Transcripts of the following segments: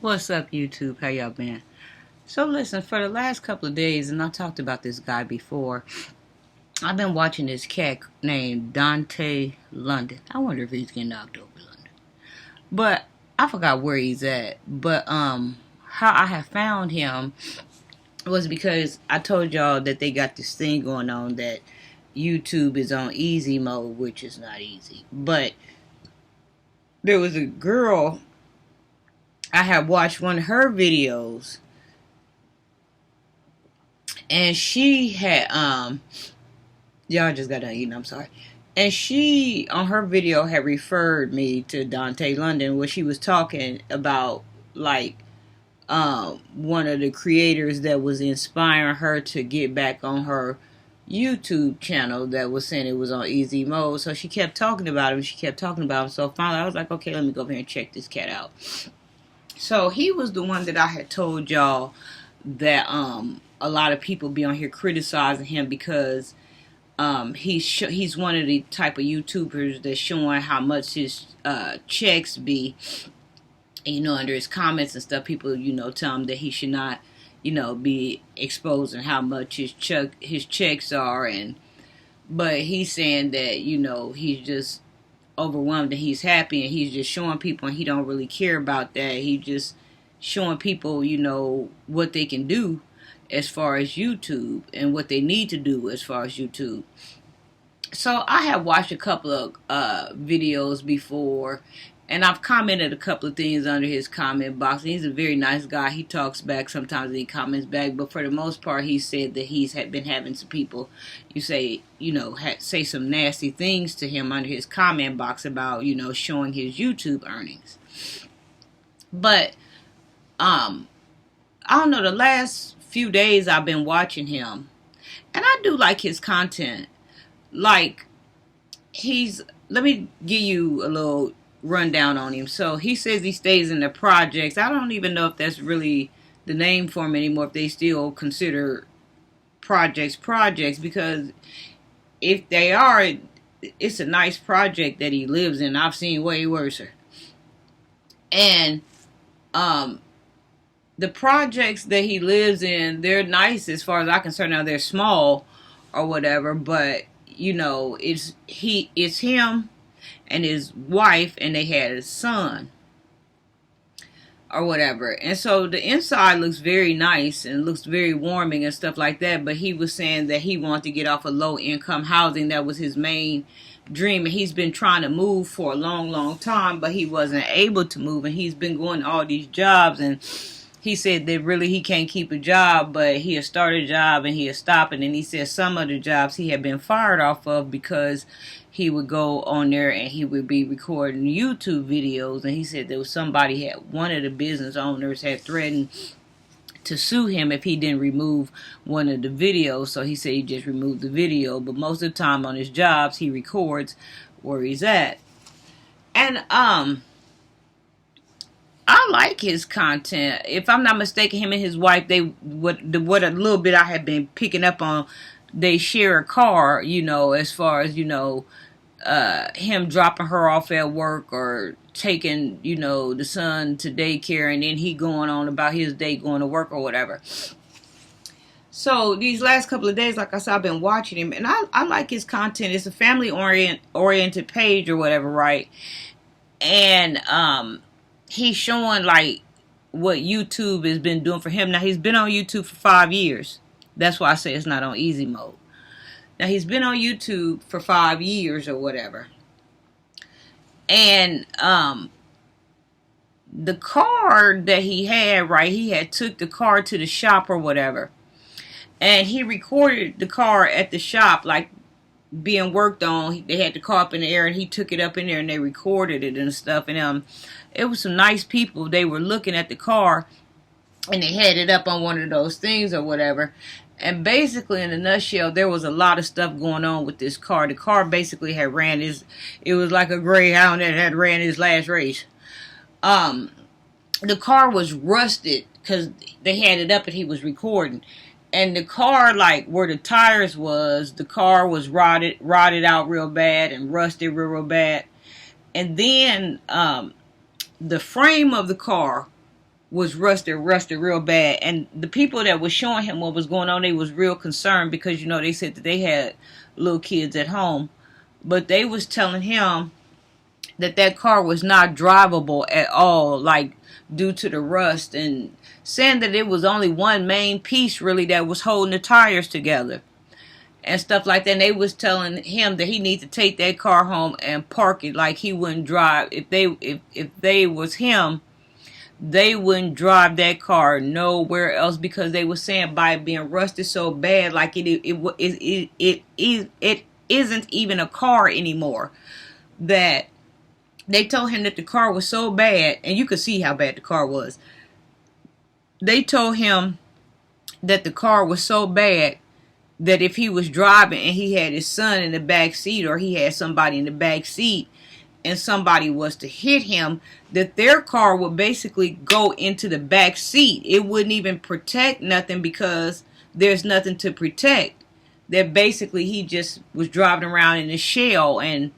What's up, YouTube? How y'all been? So listen, for the last couple of days, and I talked about this guy before, I've been watching this cat named Dontay London. I wonder if he's getting knocked over London. But I forgot where he's at. But how I have found him was because I told y'all that they got this thing going on that YouTube is on easy mode, which is not easy. But there was a girl, I had watched one of her videos, and she had y'all just got done eating, I'm sorry. And she on her video had referred me to Dontay London, where she was talking about like one of the creators that was inspiring her to get back on her YouTube channel that was saying it was on easy mode. So she kept talking about him. She kept talking about him. So finally I was like, okay, let me go over here and check this cat out. So he was the one that I had told y'all that a lot of people be on here criticizing him because he's one of the type of YouTubers that's showing how much his checks be. And, under his comments and stuff, people, tell him that he should not, be exposing how much his checks are. But he's saying that, he's just overwhelmed and he's happy and he's just showing people, and he don't really care about that. He just showing people, what they can do as far as YouTube and what they need to do as far as YouTube. So I have watched a couple of videos before, and I've commented a couple of things under his comment box. And he's a very nice guy. He talks back sometimes and he comments back, but for the most part, he said that he's been having some people, say some nasty things to him under his comment box about, showing his YouTube earnings. But I don't know, the last few days I've been watching him, and I do like his content. Like, let me give you a little rundown on him. So he says he stays in the projects. I don't even know if that's really the name for him anymore, if they still consider projects, because if they are, it's a nice project that he lives in. I've seen way worse. And the projects that he lives in, they're nice as far as I'm concerned. Now they're small or whatever, but it's him and his wife, and they had a son or whatever. And so the inside looks very nice and looks very warming and stuff like that. But he was saying that he wanted to get off of low income housing. That was his main dream, and he's been trying to move for a long time, but he wasn't able to move, and he's been going to all these jobs, and he said that really he can't keep a job, but he'll start a job and he'll stop it. And he said some of the jobs he had been fired off of because he would go on there and he would be recording YouTube videos. And he said there was one of the business owners had threatened to sue him if he didn't remove one of the videos. So he said he just removed the video. But most of the time on his jobs, he records where he's at. And I like his content. If I'm not mistaken, him and his wife, what a little bit I have been picking up on, they share a car, as far as, him dropping her off at work or taking, the son to daycare, and then he going on about his day going to work or whatever. So these last couple of days, like I said, I've been watching him, and I like his content. It's a family oriented page or whatever, right? And he's showing like what YouTube has been doing for him. Now he's been on YouTube for 5 years. That's why I say it's not on easy mode. Now he's been on YouTube for 5 years or whatever. And the car that he had, right, he had took the car to the shop or whatever. And he recorded the car at the shop, like being worked on. They had the car up in the air, and he took it up in there and they recorded it and stuff. And it was some nice people. They were looking at the car, and they had it up on one of those things or whatever. And basically, in a nutshell, there was a lot of stuff going on with this car. The car basically had it was like a Greyhound that had ran his last race. The car was rusted because they had it up and he was recording. And the car, like where the tires was, the car was rotted out real bad and rusted real bad. And then the frame of the car was rusted real bad. And the people that was showing him what was going on, they was real concerned because, you know, they said that they had little kids at home. But they was telling him that that car was not drivable at all, like due to the rust, and saying that it was only one main piece really that was holding the tires together and stuff like that. And they was telling him that he need to take that car home and park it, like he wouldn't drive. If they was him, they wouldn't drive that car nowhere else, because they were saying by it being rusted so bad, like it isn't even a car anymore. That they told him that the car was so bad, and you could see how bad the car was. They told him that the car was so bad that if he was driving and he had his son in the back seat, or he had somebody in the back seat, and somebody was to hit him, that their car would basically go into the back seat. It wouldn't even protect nothing, because there's nothing to protect. That basically he just was driving around in a shell. And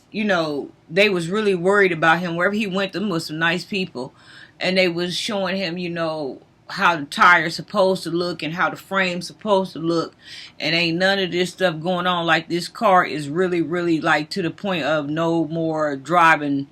you know, they was really worried about him. Wherever he went, them was some nice people. And they was showing him, you know, how the tire's supposed to look and how the frame's supposed to look. And ain't none of this stuff going on. Like, this car is really, really, like, to the point of no more driving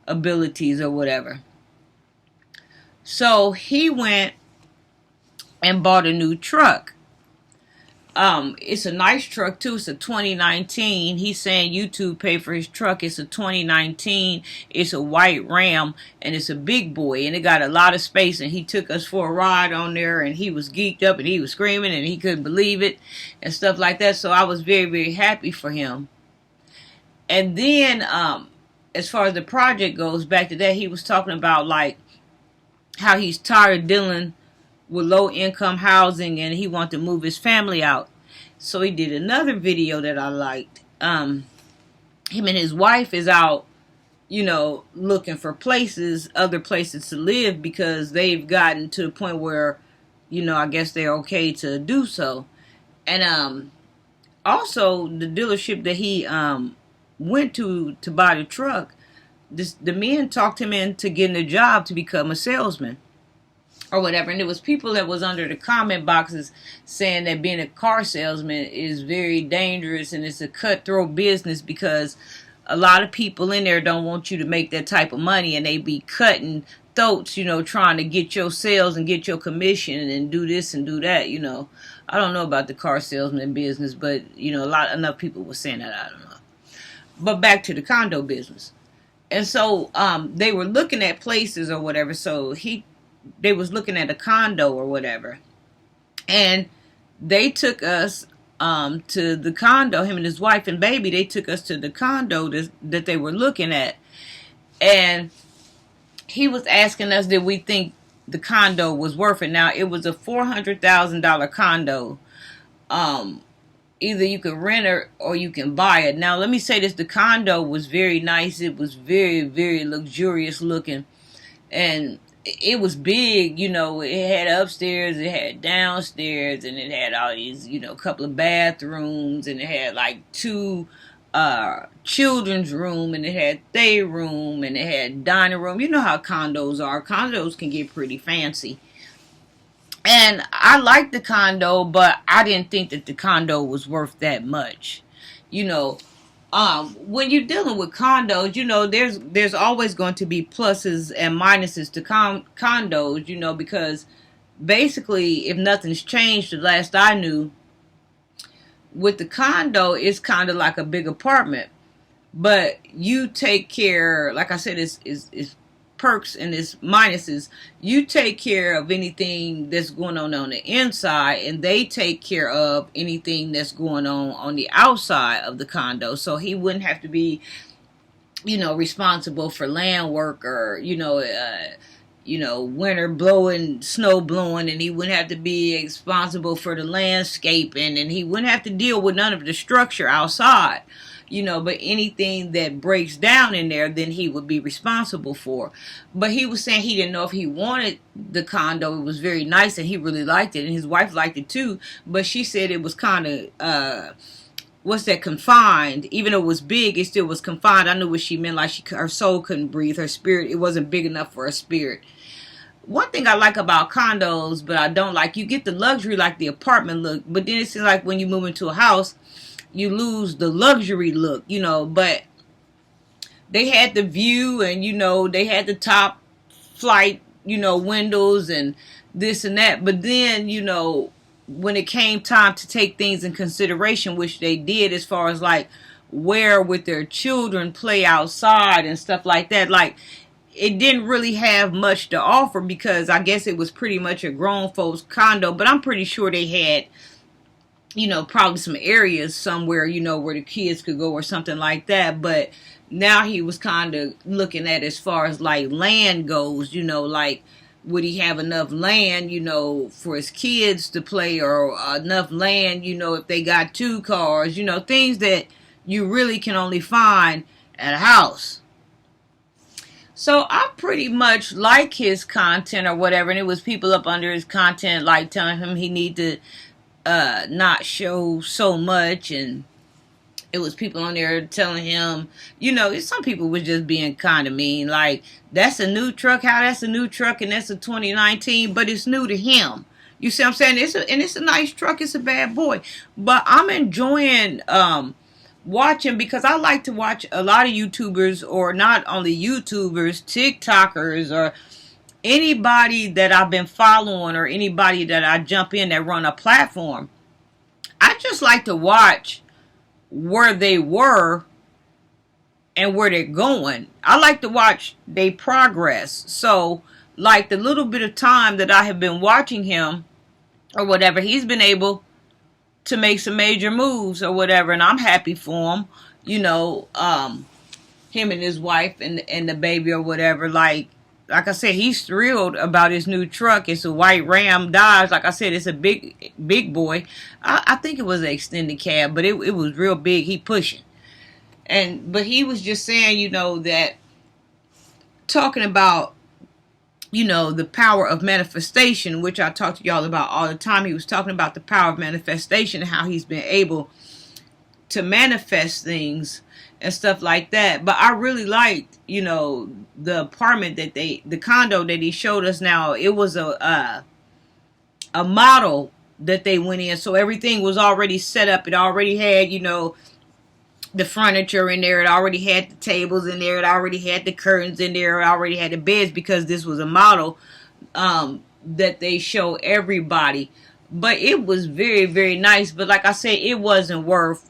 abilities or whatever. So he went and bought a new truck. It's a nice truck too. It's a 2019. He's saying YouTube paid for his truck. It's a 2019. It's a white Ram, and it's a big boy, and it got a lot of space. And he took us for a ride on there, and he was geeked up, and he was screaming, and he couldn't believe it, and stuff like that. So I was very, very happy for him. And then, as far as the project goes, back to that, he was talking about like how he's tired of dealing with low income housing, and he wanted to move his family out. So he did another video that I liked. Him and his wife is out, you know, looking for places, other places to live, because they've gotten to the point where, you know, I guess they're okay to do so. And also the dealership that he went to buy the truck, the men talked him into getting a job to become a salesman or whatever. And there was people that was under the comment boxes saying that being a car salesman is very dangerous and it's a cutthroat business, because a lot of people in there don't want you to make that type of money, and they be cutting throats, you know, trying to get your sales and get your commission and do this and do that, you know. I don't know about the car salesman business, but, you know, enough people were saying that. I don't know. But back to the condo business. And so they were looking at places or whatever. So they was looking at a condo or whatever, and they took us to the condo. Him and his wife and baby, they took us to the condo that they were looking at, and he was asking us did we think the condo was worth it. Now, it was a $400,000 condo. Either you can rent it or you can buy it. Now, let me say this: the condo was very nice. It was very, very luxurious looking, and it was big, you know. It had upstairs, it had downstairs, and it had all these, you know, couple of bathrooms, and it had like two children's room, and it had day room, and it had dining room. You know how condos are. Condos can get pretty fancy. And I liked the condo, but I didn't think that the condo was worth that much. You know, when you're dealing with condos, you know, there's always going to be pluses and minuses to condos, you know, because basically, if nothing's changed, the last I knew, with the condo, it's kind of like a big apartment, but you take care, like I said, it's perks and its minuses. You take care of anything that's going on the inside, and they take care of anything that's going on the outside of the condo. So he wouldn't have to be, you know, responsible for land work, or winter blowing, snow blowing, and he wouldn't have to be responsible for the landscaping, and he wouldn't have to deal with none of the structure outside. You know, but anything that breaks down in there, then he would be responsible for. But he was saying he didn't know if he wanted the condo. It was very nice, and he really liked it, and his wife liked it too. But she said it was kind of, confined. Even though it was big, it still was confined. I knew what she meant, like her soul couldn't breathe, her spirit, it wasn't big enough for her spirit. one thing I like about condos, but I don't like, you get the luxury like the apartment look, but then it seems like when you move into a house, you lose the luxury look, you know. But they had the view, and you know, they had the top flight, you know, windows and this and that. But then, you know, when it came time to take things in consideration, which they did, as far as like where would their children play outside and stuff like that, like it didn't really have much to offer, because I guess it was pretty much a grown folks condo. But I'm pretty sure they had, you know, probably some areas somewhere, you know, where the kids could go or something like that. But now he was kind of looking at, as far as like land goes, you know, like would he have enough land, you know, for his kids to play, or enough land, you know, if they got 2 cars, you know, things that you really can only find at a house. So I pretty much like his content or whatever, and it was people up under his content like telling him he need to not show so much, and it was people on there telling him, you know, some people was just being kind of mean, like, that's a new truck, how that's a new truck, and that's a 2019, but it's new to him. You see what I'm saying? It's a nice truck, it's a bad boy. But I'm enjoying watching, because I like to watch a lot of YouTubers, or not only YouTubers, TikTokers, or anybody that I've been following, or anybody that I jump in that run a platform. I just like to watch where they were and where they're going. I like to watch their progress. So, like the little bit of time that I have been watching him or whatever, he's been able to make some major moves or whatever, and I'm happy for him. You know, him and his wife and the baby or whatever. Like I said, he's thrilled about his new truck. It's a white Ram Dodge. Like I said, it's a big boy. I think it was an extended cab, but it was real big. He pushing. But he was just saying, you know, that talking about, you know, the power of manifestation, which I talk to y'all about all the time. He was talking about the power of manifestation and how he's been able to manifest things and stuff like that. But I really liked, you know, the apartment the condo that he showed us. Now, it was a model that they went in, so everything was already set up. It already had, you know, the furniture in there. It already had the tables in there. It already had the curtains in there. It already had the beds, because this was a model that they show everybody. But it was very, very nice. But like I said, it wasn't worth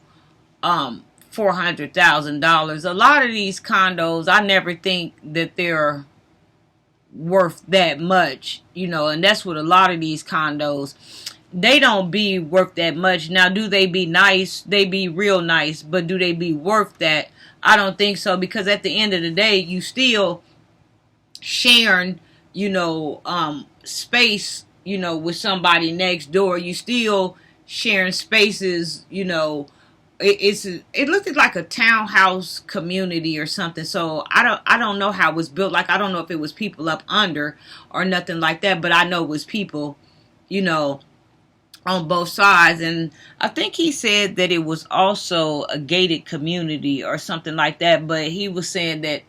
$400,000. A lot of these condos, I never think that they're worth that much, you know, and that's what a lot of these condos, they don't be worth that much. Now, do they be nice? They be real nice, but do they be worth that? I don't think so, because at the end of the day, you still sharing, you know, space, you know, with somebody next door. You still sharing spaces, you know. It looked like a townhouse community or something. So I don't know how it was built. Like, I don't know if it was people up under or nothing like that, but I know it was people, you know, on both sides. And I think he said that it was also a gated community or something like that. But he was saying that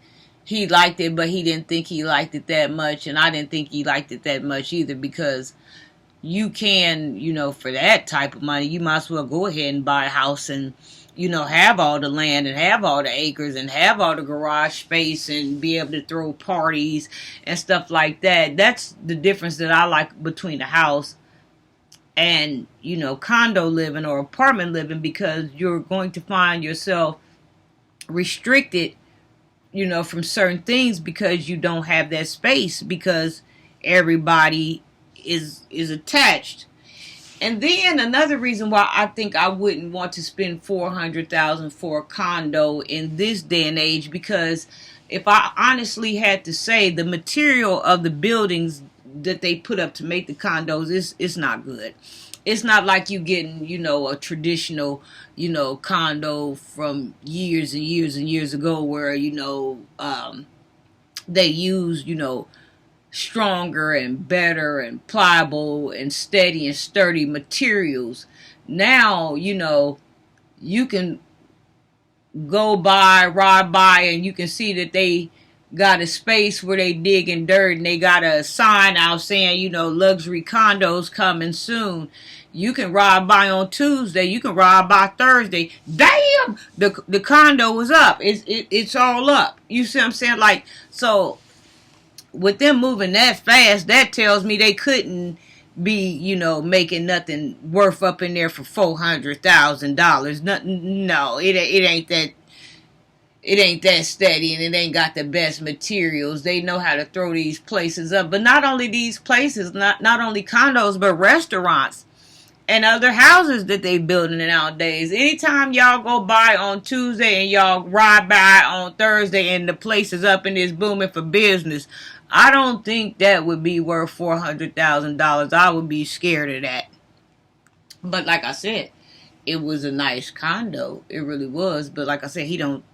he liked it, but he didn't think he liked it that much, and I didn't think he liked it that much either, because you can, you know, for that type of money, you might as well go ahead and buy a house and, you know, have all the land and have all the acres and have all the garage space and be able to throw parties and stuff like that. That's the difference that I like between a house and, you know, condo living or apartment living, because you're going to find yourself restricted, you know, from certain things, because you don't have that space, because everybody is attached. And then another reason why I think I wouldn't want to spend $400,000 for a condo in this day and age, because if I honestly had to say, the material of the buildings that they put up to make the condos is not good. It's not like you getting, you know, a traditional, you know, condo from years and years and years ago, where, you know, they use, you know, stronger and better and pliable and steady and sturdy materials. Now, you know, you can ride by, and you can see that they got a space where they digging dirt, and they got a sign out saying, luxury condos coming soon. You can ride by on Tuesday. You can ride by Thursday. Damn, the condo was up. It's all up. You see what I'm saying? Like, so with them moving that fast, that tells me they couldn't be, making nothing worth up in there for $400,000. No, it ain't that. It ain't that steady, and it ain't got the best materials. They know how to throw these places up. But not only these places, not only condos, but restaurants and other houses that they building nowadays. Anytime y'all go by on Tuesday and y'all ride by on Thursday and the place is up and it's booming for business, I don't think that would be worth $400,000. I would be scared of that. But like I said, it was a nice condo. It really was. But like I said, he don't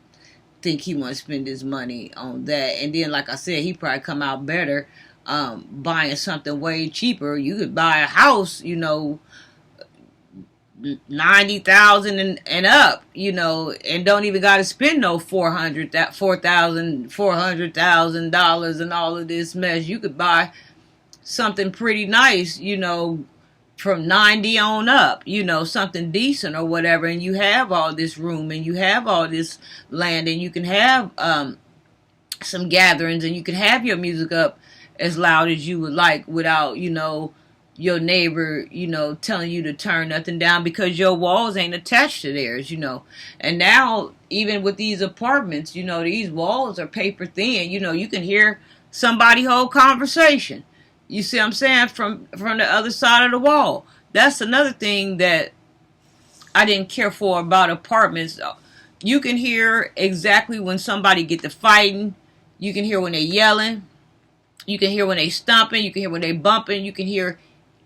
think he want to spend his money on that. And then, like I said, he probably come out better buying something way cheaper. You could buy a house, $90,000 and up, and don't even got to spend no $400,000 and all of this mess. You could buy something pretty nice, from 90 on up, something decent or whatever, and you have all this room and you have all this land, and you can have some gatherings, and you can have your music up as loud as you would like without, your neighbor, telling you to turn nothing down because your walls ain't attached to theirs, And now, even with these apartments, these walls are paper thin. You can hear somebody whole conversation. You see what I'm saying? From the other side of the wall. That's another thing that I didn't care for about apartments. You can hear exactly when somebody get to fighting. You can hear when they yelling. You can hear when they stomping. You can hear when they bumping. You can hear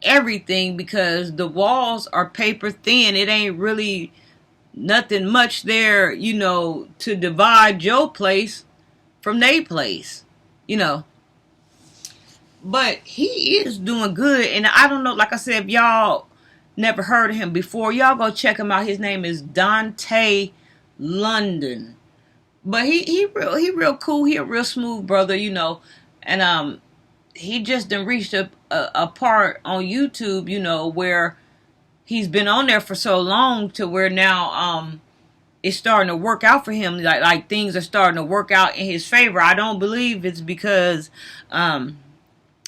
everything because the walls are paper thin. It ain't really nothing much there, to divide your place from their place, But he is doing good, and I don't know, like I said, if y'all never heard of him before, y'all go check him out. His name is Dontay London. But he real cool. He a real smooth brother, And he just done reached a part on YouTube, where he's been on there for so long to where now it's starting to work out for him. Like things are starting to work out in his favor. I don't believe it's because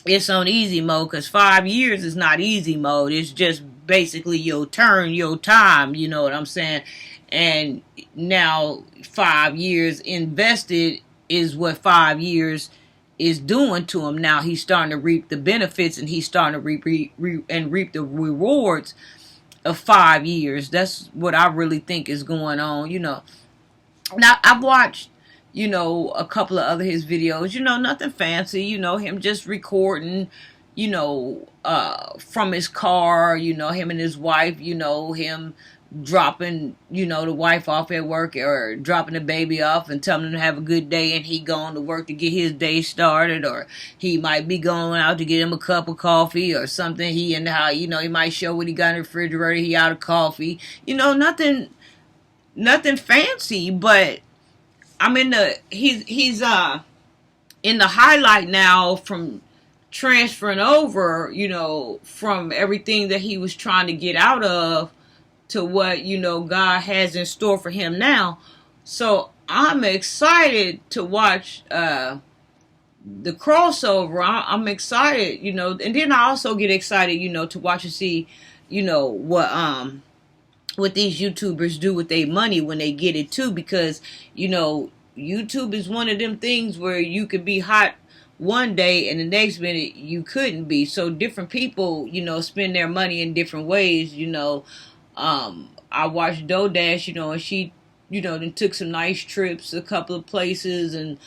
it's on easy mode, because 5 years is not easy mode. It's just basically your turn, your time, you know what I'm saying? And now 5 years invested is what 5 years is doing to him. Now he's starting to reap the benefits, and he's starting to reap the rewards of 5 years. That's what I really think is going on, Now I've watched a couple of other his videos, nothing fancy, him just recording, from his car, him and his wife, him dropping, the wife off at work, or dropping the baby off and telling him to have a good day, and he going to work to get his day started, or he might be going out to get him a cup of coffee or something. He in the house, he might show what he got in the refrigerator, he out of coffee, nothing fancy, but I'm in he's in the highlight now from transferring over, from everything that he was trying to get out of to what, God has in store for him now. So I'm excited to watch the crossover. I'm excited, and then I also get excited, to watch and see, what these YouTubers do with their money when they get it too, because YouTube is one of them things where you could be hot one day and the next minute you couldn't be. So different people, spend their money in different ways. I watched DoDash, and she, then took some nice trips, a couple of places, and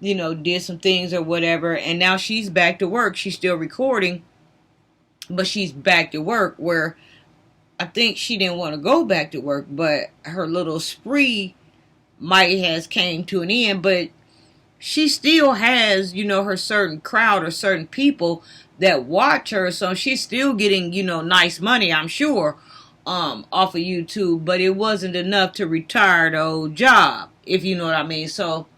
did some things or whatever. And now she's back to work. She's still recording, but she's back to work, where I think she didn't want to go back to work, but her little spree might has came to an end. But she still has, her certain crowd or certain people that watch her, so she's still getting, nice money, I'm sure, off of YouTube. But it wasn't enough to retire the old job, if you know what I mean. So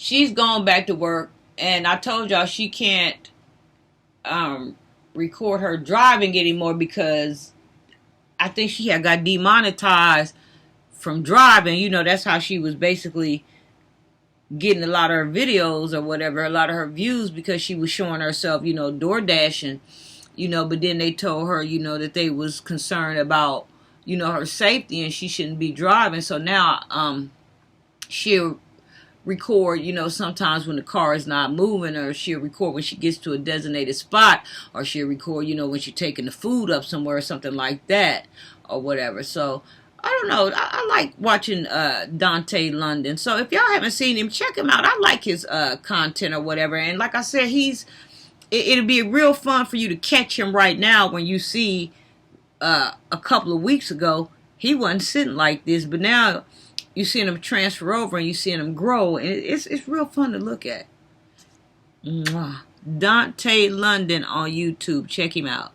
she's gone back to work, and I told y'all she can't record her driving anymore because I think she had got demonetized from driving. You know, that's how she was basically getting a lot of her videos or whatever, a lot of her views, because she was showing herself, you know, door dashing, you know. But then they told her, you know, that they was concerned about, you know, her safety and she shouldn't be driving. So now she'll record, you know, sometimes when the car is not moving, or she'll record when she gets to a designated spot, or she'll record, you know, when she's taking the food up somewhere or something like that or whatever. So I don't know. I like watching Dontay London. So if y'all haven't seen him, check him out. I like his content or whatever. And like I said, it'll be real fun for you to catch him right now. When you see a couple of weeks ago, he wasn't sitting like this, but now you seeing him transfer over and you seeing him grow, and it's real fun to look at. Mwah. Dontay London on YouTube. Check him out.